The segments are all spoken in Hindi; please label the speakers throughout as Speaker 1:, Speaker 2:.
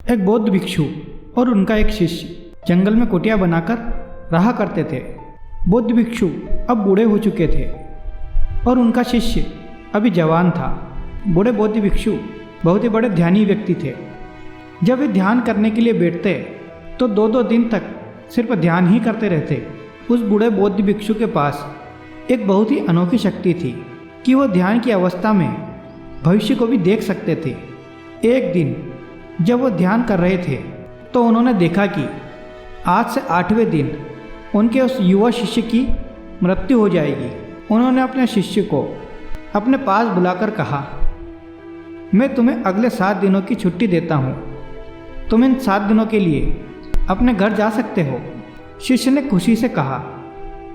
Speaker 1: एक बौद्ध भिक्षु और उनका एक शिष्य जंगल में कुटिया बनाकर रहा करते थे। बौद्ध भिक्षु अब बूढ़े हो चुके थे और उनका शिष्य अभी जवान था। बूढ़े बौद्ध भिक्षु बहुत ही बड़े ध्यानी व्यक्ति थे। जब वे ध्यान करने के लिए बैठते तो 2-2 दिन तक सिर्फ ध्यान ही करते रहते। उस बूढ़े बौद्ध भिक्षु के पास एक बहुत ही अनोखी शक्ति थी कि वह ध्यान की अवस्था में भविष्य को भी देख सकते थे। एक दिन जब वो ध्यान कर रहे थे तो उन्होंने देखा कि आज से 8वें दिन उनके उस युवा शिष्य की मृत्यु हो जाएगी। उन्होंने अपने शिष्य को अपने पास बुलाकर कहा, मैं तुम्हें अगले 7 दिनों की छुट्टी देता हूँ। तुम इन 7 दिनों के लिए अपने घर जा सकते हो। शिष्य ने खुशी से कहा,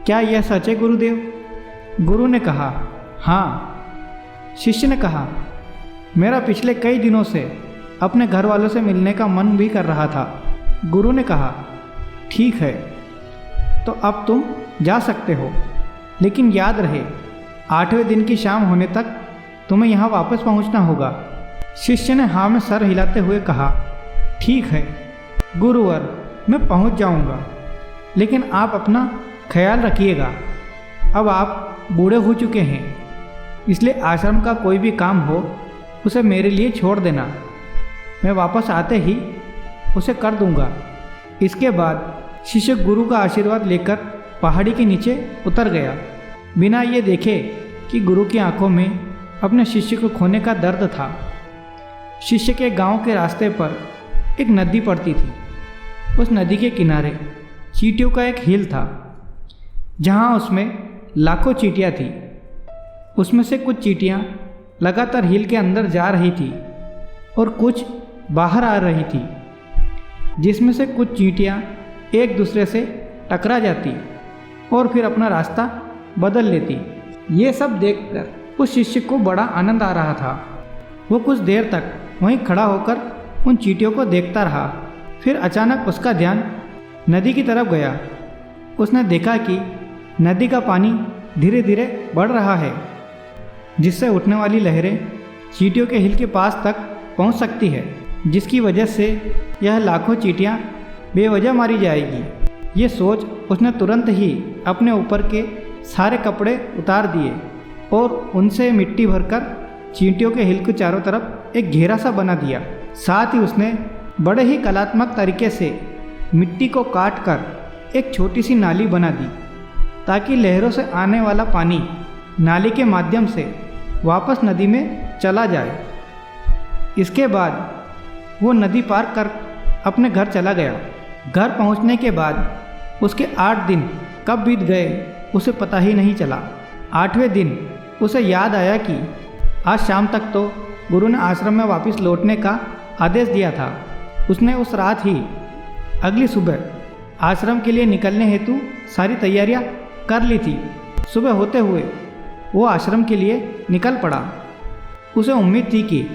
Speaker 1: क्या यह सच है गुरुदेव? गुरु ने कहा, हाँ। शिष्य ने कहा, मेरा पिछले कई दिनों से अपने घर वालों से मिलने का मन भी कर रहा था। गुरु ने कहा, ठीक है, तो अब तुम जा सकते हो, लेकिन याद रहे 8वें दिन की शाम होने तक तुम्हें यहाँ वापस पहुँचना होगा। शिष्य ने हाँ में सर हिलाते हुए कहा, ठीक है गुरुवर, मैं पहुँच जाऊँगा, लेकिन आप अपना ख्याल रखिएगा। अब आप बूढ़े हो चुके हैं, इसलिए आश्रम का कोई भी काम हो उसे मेरे लिए छोड़ देना। मैं वापस आते ही उसे कर दूंगा। इसके बाद शिष्य गुरु का आशीर्वाद लेकर पहाड़ी के नीचे उतर गया, बिना ये देखे कि गुरु की आंखों में अपने शिष्य को खोने का दर्द था। शिष्य के गांव के रास्ते पर एक नदी पड़ती थी। उस नदी के किनारे चींटियों का एक हिल था, जहां उसमें लाखों चींटियां थी। उसमें से कुछ चींटियां लगातार हिल के अंदर जा रही थी और कुछ बाहर आ रही थी, जिसमें से कुछ चींटियां एक दूसरे से टकरा जाती और फिर अपना रास्ता बदल लेती। ये सब देखकर उस शिष्य को बड़ा आनंद आ रहा था। वो कुछ देर तक वहीं खड़ा होकर उन चींटियों को देखता रहा। फिर अचानक उसका ध्यान नदी की तरफ गया। उसने देखा कि नदी का पानी धीरे धीरे बढ़ रहा है, जिससे उठने वाली लहरें चींटियों के हिल के पास तक पहुंच सकती है, जिसकी वजह से यह लाखों चींटियां बेवजह मारी जाएगी। ये सोच उसने तुरंत ही अपने ऊपर के सारे कपड़े उतार दिए और उनसे मिट्टी भरकर चींटियों के हिल के चारों तरफ एक घेरा सा बना दिया। साथ ही उसने बड़े ही कलात्मक तरीके से मिट्टी को काट कर एक छोटी सी नाली बना दी, ताकि लहरों से आने वाला पानी नाली के माध्यम से वापस नदी में चला जाए। इसके बाद वो नदी पार कर अपने घर चला गया। घर पहुंचने के बाद उसके 8 दिन कब बीत गए उसे पता ही नहीं चला। 8वें दिन उसे याद आया कि आज शाम तक तो गुरु ने आश्रम में वापस लौटने का आदेश दिया था। उसने उस रात ही अगली सुबह आश्रम के लिए निकलने हेतु सारी तैयारियां कर ली थी। सुबह होते हुए वो आश्रम के लिए निकल पड़ा। उसे उम्मीद थी कि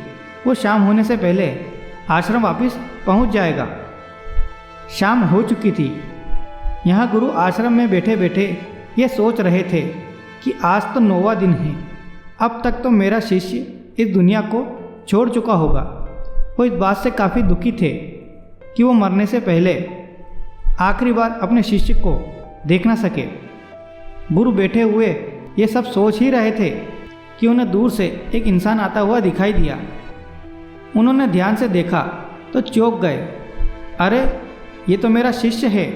Speaker 1: वो शाम होने से पहले आश्रम वापस पहुंच जाएगा। शाम हो चुकी थी। यहाँ गुरु आश्रम में बैठे बैठे ये सोच रहे थे कि आज तो 9वां दिन है। अब तक तो मेरा शिष्य इस दुनिया को छोड़ चुका होगा। वो इस बात से काफ़ी दुखी थे कि वो मरने से पहले आखिरी बार अपने शिष्य को देख ना सके। गुरु बैठे हुए ये सब सोच ही रहे थे कि उन्हें दूर से एक इंसान आता हुआ दिखाई दिया। उन्होंने ध्यान से देखा तो चौंक गए। अरे, ये तो मेरा शिष्य है।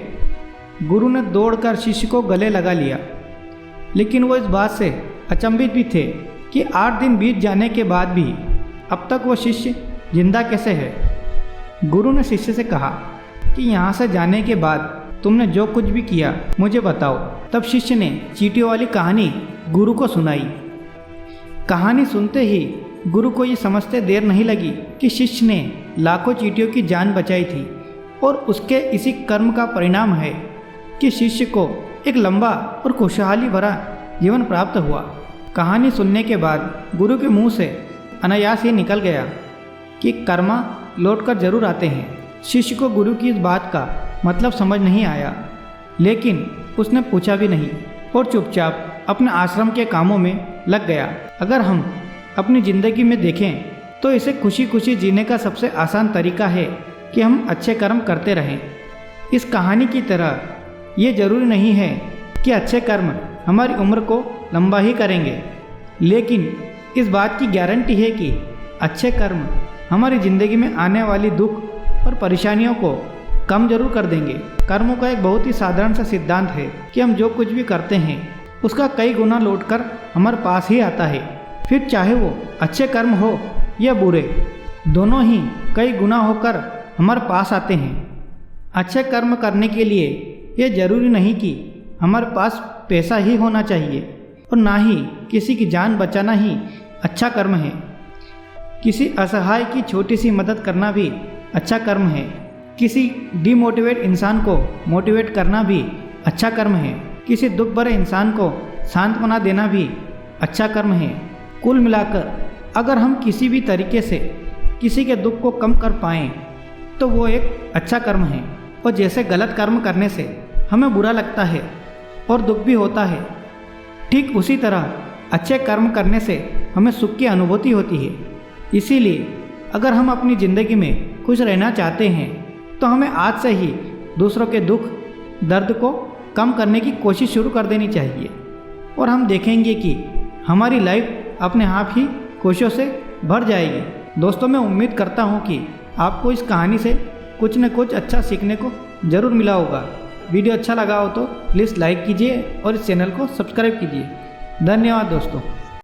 Speaker 1: गुरु ने दौड़कर शिष्य को गले लगा लिया, लेकिन वो इस बात से अचंभित भी थे कि 8 दिन बीत जाने के बाद भी अब तक वो शिष्य जिंदा कैसे है। गुरु ने शिष्य से कहा कि यहाँ से जाने के बाद तुमने जो कुछ भी किया मुझे बताओ। तब शिष्य ने चींटियों वाली कहानी गुरु को सुनाई। कहानी सुनते ही गुरु को ये समझते देर नहीं लगी कि शिष्य ने लाखों चींटियों की जान बचाई थी और उसके इसी कर्म का परिणाम है कि शिष्य को एक लंबा और खुशहाली भरा जीवन प्राप्त हुआ। कहानी सुनने के बाद गुरु के मुंह से अनायास ही निकल गया कि कर्मा लौटकर जरूर आते हैं। शिष्य को गुरु की इस बात का मतलब समझ नहीं आया, लेकिन उसने पूछा भी नहीं और चुपचाप अपने आश्रम के कामों में लग गया। अगर हम अपनी ज़िंदगी में देखें तो इसे खुशी खुशी जीने का सबसे आसान तरीका है कि हम अच्छे कर्म करते रहें। इस कहानी की तरह ये ज़रूरी नहीं है कि अच्छे कर्म हमारी उम्र को लंबा ही करेंगे, लेकिन इस बात की गारंटी है कि अच्छे कर्म हमारी ज़िंदगी में आने वाली दुख और परेशानियों को कम जरूर कर देंगे। कर्मों का एक बहुत ही साधारण सा सिद्धांत है कि हम जो कुछ भी करते हैं उसका कई गुना लौटकर हमारे पास ही आता है। फिर चाहे वो अच्छे कर्म हो या बुरे, दोनों ही कई गुना होकर हमारे पास आते हैं। अच्छे कर्म करने के लिए ये ज़रूरी नहीं कि हमारे पास पैसा ही होना चाहिए और ना ही किसी की जान बचाना ही अच्छा कर्म है। किसी असहाय की छोटी सी मदद करना भी अच्छा कर्म है। किसी डिमोटिवेट इंसान को मोटिवेट करना भी अच्छा कर्म है। किसी दुख भरे इंसान को सांत्वना देना भी अच्छा कर्म है। कुल मिलाकर अगर हम किसी भी तरीके से किसी के दुख को कम कर पाएँ तो वो एक अच्छा कर्म है। और जैसे गलत कर्म करने से हमें बुरा लगता है और दुख भी होता है, ठीक उसी तरह अच्छे कर्म करने से हमें सुख की अनुभूति होती है। इसीलिए अगर हम अपनी ज़िंदगी में खुश रहना चाहते हैं तो हमें आज से ही दूसरों के दुख दर्द को कम करने की कोशिश शुरू कर देनी चाहिए और हम देखेंगे कि हमारी लाइफ अपने आप ही खुशियों से भर जाएगी। दोस्तों, मैं उम्मीद करता हूँ कि आपको इस कहानी से कुछ न कुछ अच्छा सीखने को ज़रूर मिला होगा। वीडियो अच्छा लगा हो तो प्लीज़ लाइक कीजिए और इस चैनल को सब्सक्राइब कीजिए। धन्यवाद दोस्तों।